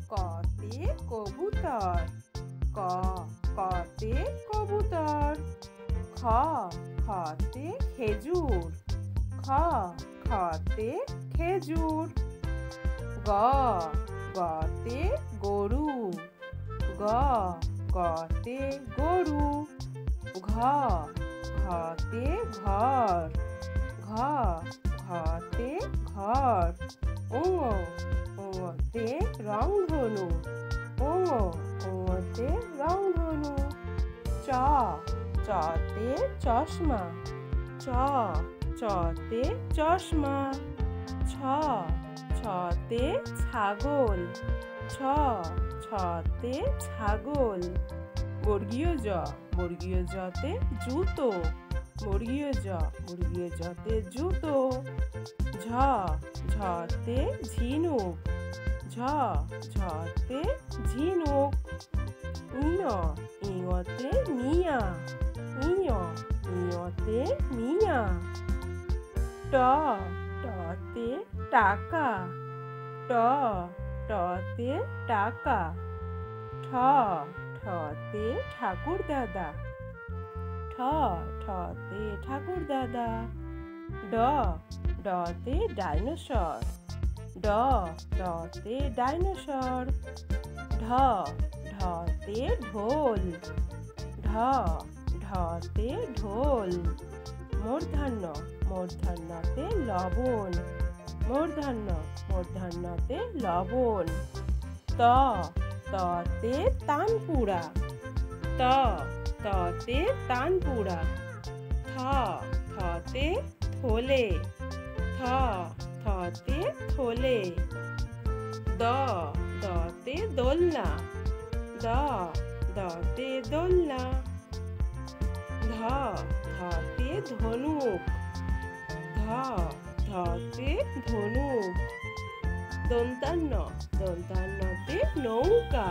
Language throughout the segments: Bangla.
কতে কবুতর, কতে কবুতর। খতে খেজুর, খতে খেজুর। গতে গরু, গতে গরু। ঘতে ঘর, ঘতে ঘর। ঙতে রংধনু, ঙতে রংধনু। চতে চশমা, চতে চশমা। ছতে ছাগল, ছতে ছাগল। বর্গীয় জতে জুতো, বর্গীয় জতে জুতো। ঝতে ঝিনুক, ঝতে ঝিনুক। ইঙতে মিয়া, ইঙতে মিয়া। টতে টাকা, টতে টাকা। ঠতে ঠাকুর দাদা, ঠতে ঠাকুর দাদা। ডতে ডাইনোসর, ডতে ডাইনোসর। ঢতে ঢোল, ঢতে ঢোল। মূর্ধন্যতে লবণ, মূর্ধন্যতে লবণ। ততে তানপুরা, ততে তানপুরা। থতে থলে, থতে থলে। দতে দোলনা, দতে দোলনা। ধতে ধনুক, ধতে ধনুক। দন্তান্নতে নৌকা,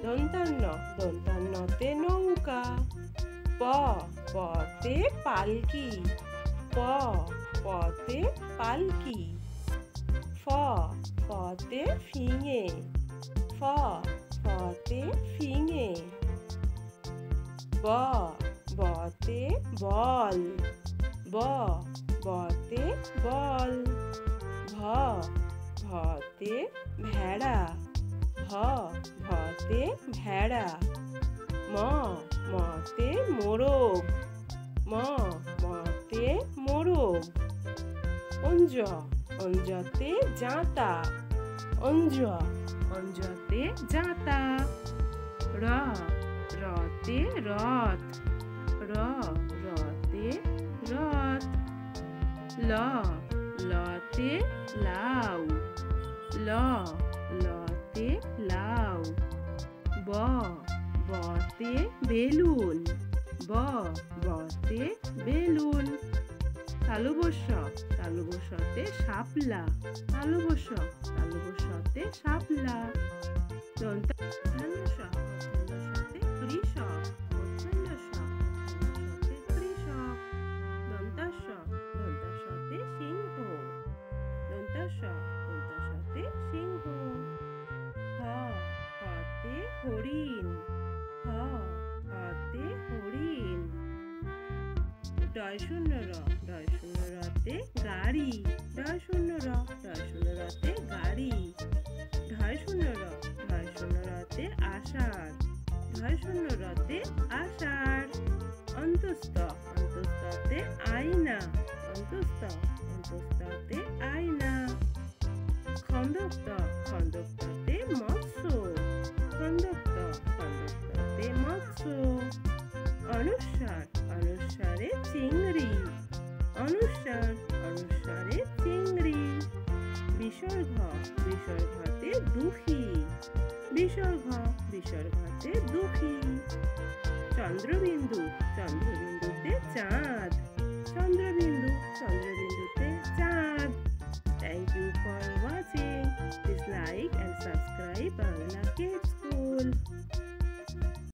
দন্তান্নতে নৌকা। পতে পালকি, পতে পালকি। ফতে ফিঙে, ফতে ফিঙে। বতে বল, বতে বল। ভতে ভেড়া, ভতে ভেড়া। মতে মোরগ, মতে মোরগ। অঞ্জতে জাঁতা, অঞ্জতে জাঁতা। রতে রথ, রতে রথ। লতে লাউ, লতে লাউ। বতে বেলুন, বতে বেলুন। তালবস্যতে শাপলা, তালবস্যতে শাপলা। মূর্ধন্যতে কৃষক, মূর্ধন্যতে কৃষক। দন্তাসতে সিংহ, দন্তাসতে সিংহ। হতে হরিণ, হতে হরিণ। ডয়শূন্যরতে গাড়ি, ডয়শূন্যরতে গাড়ি। ঢয়শূন্যরতে আষাঢ়, ঢয়শূন্যরতে আষাঢ়। অন্তস্থতে আয়না, অন্তস্থতে আয়না। খন্দকতে মৎস্য, খন্দকতে মৎস্য। অনুস্বারে চিংড়ি, অনুস্বারে চিংড়ি। বিসর্গতে দুঃখী, বিসর্গতে দুঃখী। চন্দ্রবিন্দু,